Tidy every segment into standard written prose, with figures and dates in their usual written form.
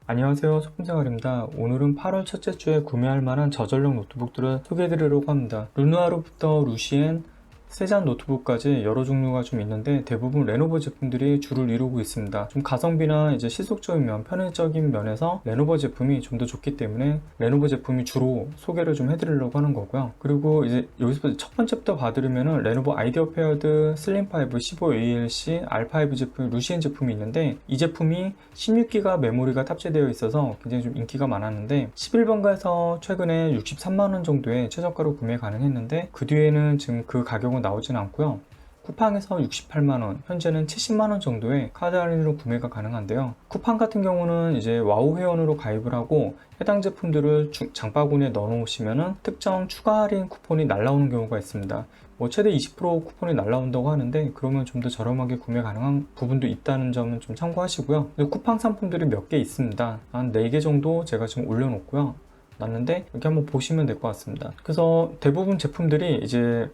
안녕하세요, 소품생활입니다. 오늘은 8월 첫째 주에 구매할 만한 저전력 노트북들을 소개해드리려고 합니다. 루누아로부터 루시엔, 세잔 노트북까지 여러 종류가 좀 있는데 대부분 레노버 제품들이 주를 이루고 있습니다. 좀 가성비나 이제 실속적인 면, 편의적인 면에서 레노버 제품이 좀 더 좋기 때문에 레노버 제품이 주로 소개를 좀 해드리려고 하는 거고요. 그리고 이제 여기서 첫 번째부터 봐드리면은 레노버 아이디어 페어드 슬림5 15ALC R5 제품, 루시엔 제품이 있는데 이 제품이 16기가 메모리가 탑재되어 있어서 굉장히 좀 인기가 많았는데 11번가에서 최근에 63만원 정도의 최저가로 구매 가능했는데 그 뒤에는 지금 그 가격은 나오진 않고요. 쿠팡에서 68만원, 현재는 70만원 정도의 카드 할인으로 구매가 가능한데요. 쿠팡 같은 경우는 이제 와우 회원으로 가입을 하고 해당 제품들을 장바구니에 넣어 놓으시면은 특정 추가 할인 쿠폰이 날라오는 경우가 있습니다. 최대 20% 쿠폰이 날라온다고 하는데 그러면 좀 더 저렴하게 구매 가능한 부분도 있다는 점은 좀 참고하시고요. 쿠팡 상품들이 몇 개 있습니다. 한 4개 정도 제가 지금 올려놓고요. 놨는데 이렇게 한번 보시면 될 것 같습니다. 그래서 대부분 제품들이 이제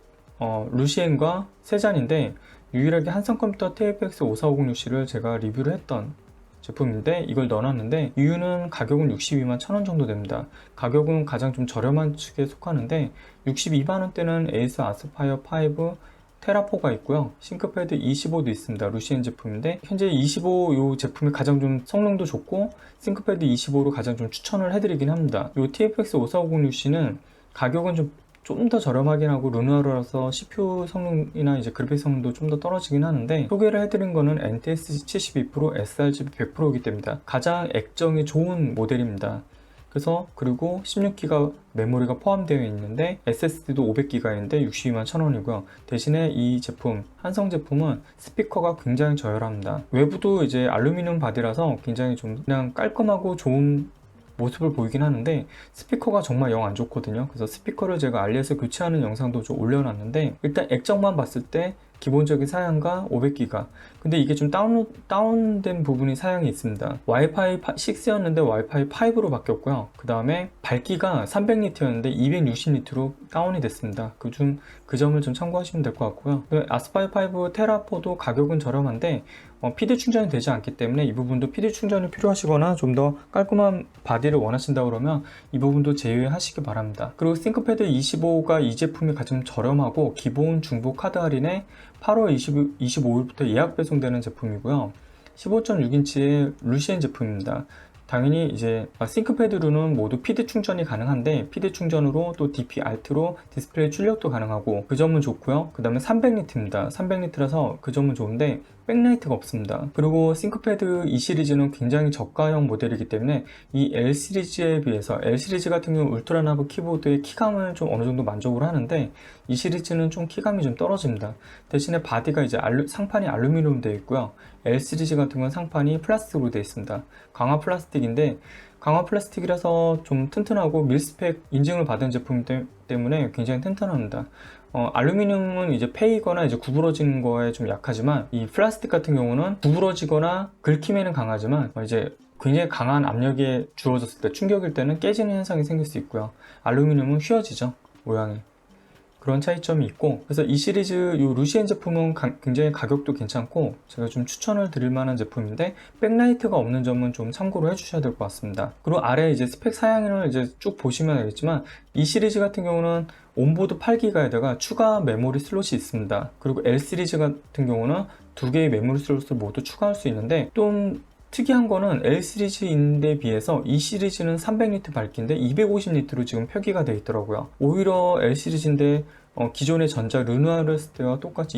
루시엔과 세잔인데 유일하게 한성컴퓨터 TFX 5450UC를 제가 리뷰를 했던 제품인데 이걸 넣어놨는데 이유는 가격은 62만 1,000원 정도 됩니다. 가격은 가장 좀 저렴한 축에 속하는데 62만원대는 에이스 아스파이어 5 테라4가 있고요. 싱크패드 25도 있습니다. 루시엔 제품인데 현재 25 이 제품이 가장 좀 성능도 좋고 싱크패드 25로 가장 좀 추천을 해드리긴 합니다. 이 TFX 5450UC는 가격은 좀 더 저렴하긴 하고 루누아로라서 CPU 성능이나 이제 그래픽 성능도 좀 더 떨어지긴 하는데 소개를 해드린 거는 NTSC 72%, sRGB 100%이기 때문에 가장 액정이 좋은 모델입니다. 그래서 그리고 16기가 메모리가 포함되어 있는데 SSD도 500기가인데 62만 1,000원이고요. 대신에 이 제품, 한성 제품은 스피커가 굉장히 저열합니다. 외부도 이제 알루미늄 바디라서 굉장히 좀 그냥 깔끔하고 좋은 모습을 보이긴 하는데 스피커가 정말 영 안 좋거든요. 그래서 스피커를 제가 알리에서 교체하는 영상도 좀 올려놨는데 일단 액정만 봤을 때 기본적인 사양과 500기가 근데 이게 좀 다운된 부분이 사양이 있습니다. 와이파이 6였는데 와이파이 5로 바뀌었고요. 그 다음에 밝기가 300니트였는데 260니트로 다운이 됐습니다. 그 점을 좀 참고하시면 될 것 같고요. 아스파이어 5 테라4도 가격은 저렴한데 PD 충전이 되지 않기 때문에 이 부분도 PD 충전이 필요하시거나 좀 더 깔끔한 바디를 원하신다 그러면 이 부분도 제외하시기 바랍니다. 그리고 싱크패드 25가 이 제품이 가장 저렴하고 기본 중복 카드 할인에 8월 25일부터 예약 배송되는 제품이고요. 15.6인치의 루시엔 제품입니다. 당연히 이제 싱크패드로는 모두 PD 충전이 가능한데 PD 충전으로 또 DP Alt로 디스플레이 출력도 가능하고 그 점은 좋고요. 그 다음에 300니트입니다. 300니트라서 그 점은 좋은데 백라이트가 없습니다. 그리고 싱크패드 E 시리즈는 굉장히 저가형 모델이기 때문에 이 L 시리즈에 비해서 L 시리즈 같은 경우 울트라 나브 키보드의 키감을 좀 어느 정도 만족을 하는데 이 시리즈는 좀 키감이 좀 떨어집니다. 대신에 바디가 이제 상판이 알루미늄 되어 있고요. L 시리즈 같은 건 상판이 플라스틱으로 되어 있습니다. 강화 플라스틱인데 강화 플라스틱이라서 좀 튼튼하고 밀스펙 인증을 받은 제품 때문에 굉장히 튼튼합니다. 알루미늄은 이제 패이거나 이제 구부러지는 거에 좀 약하지만 이 플라스틱 같은 경우는 구부러지거나 긁힘에는 강하지만 이제 굉장히 강한 압력에 주어졌을 때 충격일 때는 깨지는 현상이 생길 수 있고요. 알루미늄은 휘어지죠, 모양이. 그런 차이점이 있고 그래서 이 시리즈 이 루시엔 제품은 굉장히 가격도 괜찮고 제가 좀 추천을 드릴 만한 제품인데 백라이트가 없는 점은 좀 참고로 해주셔야 될 것 같습니다. 그리고 아래 이제 스펙 사양을 이제 쭉 보시면 알겠지만 이 시리즈 같은 경우는 온보드 8기가에다가 추가 메모리 슬롯이 있습니다. 그리고 L 시리즈 같은 경우는 2개의 메모리 슬롯을 모두 추가할 수 있는데 좀 특이한 거는 L 시리즈인데 비해서 이 시리즈는 300니트 밝기인데 250니트로 지금 표기가 되어 있더라고요. 오히려 L 시리즈인데 기존의 전자 르누아르스 때와 똑같이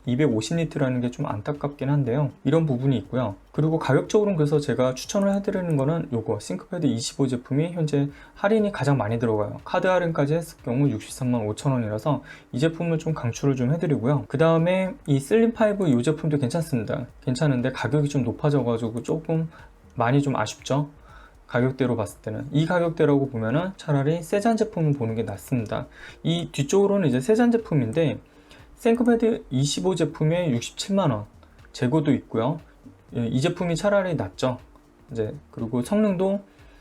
250니트라는 게 좀 안타깝긴 한데요. 이런 부분이 있고요. 그리고 가격적으로는 그래서 제가 추천을 해드리는 거는 요거 싱크패드 25 제품이 현재 할인이 가장 많이 들어가요. 카드 할인까지 했을 경우 63만 5천원이라서 이 제품을 좀 강추를 좀 해드리고요. 그 다음에 이 슬림5 이 제품도 괜찮습니다. 괜찮은데 가격이 좀 높아져가지고 조금 많이 좀 아쉽죠. 가격대로 봤을 때는 이 가격대라고 보면은 차라리 세잔 제품을 보는 게 낫습니다. 이 뒤쪽으로는 이제 세잔 제품인데 싱크패드 25 제품에 67만원 재고도 있고요. 이 제품이 차라리 낫죠. 이제 그리고 성능도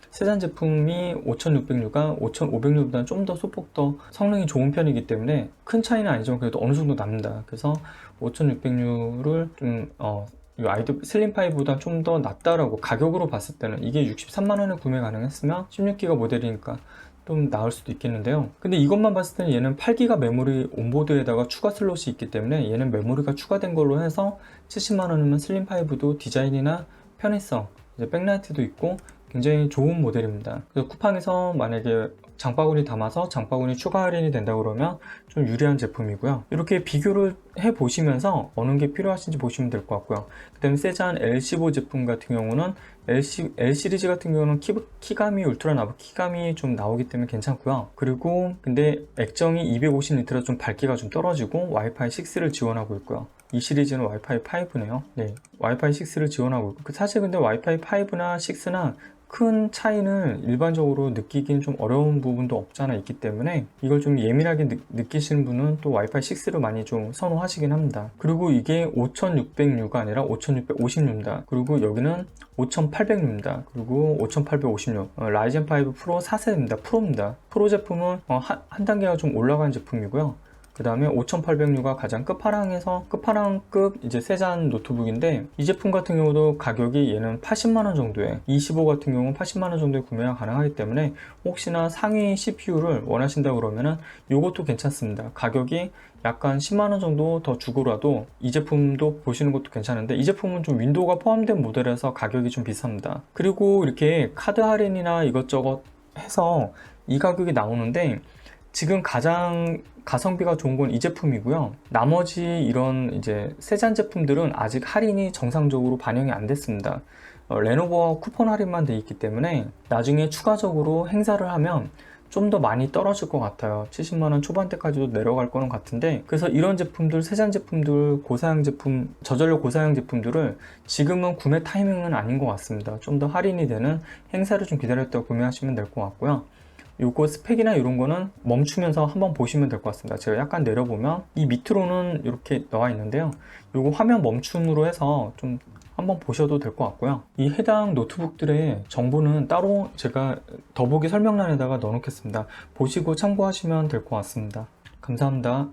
세잔 제품이 5606가 5506보다는 좀 더 소폭 더 성능이 좋은 편이기 때문에 큰 차이는 아니지만 그래도 어느 정도 납니다. 그래서 5606을 좀 이 아이드 슬림5보다 좀 더 낫다라고 가격으로 봤을 때는 이게 63만원에 구매 가능했으면 16기가 모델이니까 좀 나을 수도 있겠는데요. 근데 이것만 봤을 때는 얘는 8기가 메모리 온보드에다가 추가 슬롯이 있기 때문에 얘는 메모리가 추가된 걸로 해서 70만원이면 슬림5도 디자인이나 편의성, 이제 백라이트도 있고 굉장히 좋은 모델입니다. 그래서 쿠팡에서 만약에 장바구니 담아서 장바구니 추가 할인이 된다 그러면 좀 유리한 제품이고요. 이렇게 비교를 해 보시면서 어느 게 필요하신지 보시면 될 것 같고요. 그 다음에 세잔 L15 제품 같은 경우는 L 시리즈 같은 경우는 키감이 울트라 나브 키감이 좀 나오기 때문에 괜찮고요. 그리고 근데 액정이 250니트라 좀 밝기가 좀 떨어지고 와이파이 6를 지원하고 있고요. 이 시리즈는 와이파이 5네요. 네, 와이파이 6를 지원하고 있고 사실 근데 와이파이 5나 6나 큰 차이는 일반적으로 느끼긴 좀 어려운 부분도 없지 않아 있기 때문에 이걸 좀 예민하게 느끼시는 분은 또 와이파이 6를 많이 좀 선호하시긴 합니다. 그리고 이게 5600U가 아니라 5650U입니다. 그리고 여기는 5800U입니다. 그리고 5850U 라이젠 5 프로 4세대입니다. 프로입니다. 프로 제품은 한 단계가 좀 올라간 제품이고요. 그 다음에 5800U가 가장 끝판왕급 이제 세잔 노트북인데 이 제품 같은 경우도 가격이 얘는 80만원 정도에 25 같은 경우는 80만원 정도에 구매가 가능하기 때문에 혹시나 상위 CPU를 원하신다 그러면은 이것도 괜찮습니다. 가격이 약간 10만원 정도 더 주고라도 이 제품도 보시는 것도 괜찮은데 이 제품은 좀 윈도우가 포함된 모델에서 가격이 좀 비쌉니다. 그리고 이렇게 카드 할인이나 이것저것 해서 이 가격이 나오는데 지금 가장 가성비가 좋은 건 이 제품이고요. 나머지 이런 이제 세잔 제품들은 아직 할인이 정상적으로 반영이 안 됐습니다. 레노버와 쿠폰 할인만 돼 있기 때문에 나중에 추가적으로 행사를 하면 좀 더 많이 떨어질 것 같아요. 70만원 초반대까지도 내려갈 거는 같은데 그래서 이런 제품들, 세잔 제품들, 고사양 제품, 저전력 고사양 제품들을 지금은 구매 타이밍은 아닌 것 같습니다. 좀 더 할인이 되는 행사를 좀 기다렸다가 구매하시면 될 것 같고요. 요거 스펙이나 이런 거는 멈추면서 한번 보시면 될 것 같습니다. 제가 약간 내려보면 이 밑으로는 이렇게 나와 있는데요. 요거 화면 멈춤으로 해서 좀 한번 보셔도 될 것 같고요. 이 해당 노트북들의 정보는 따로 제가 더보기 설명란에다가 넣어 놓겠습니다. 보시고 참고하시면 될 것 같습니다. 감사합니다.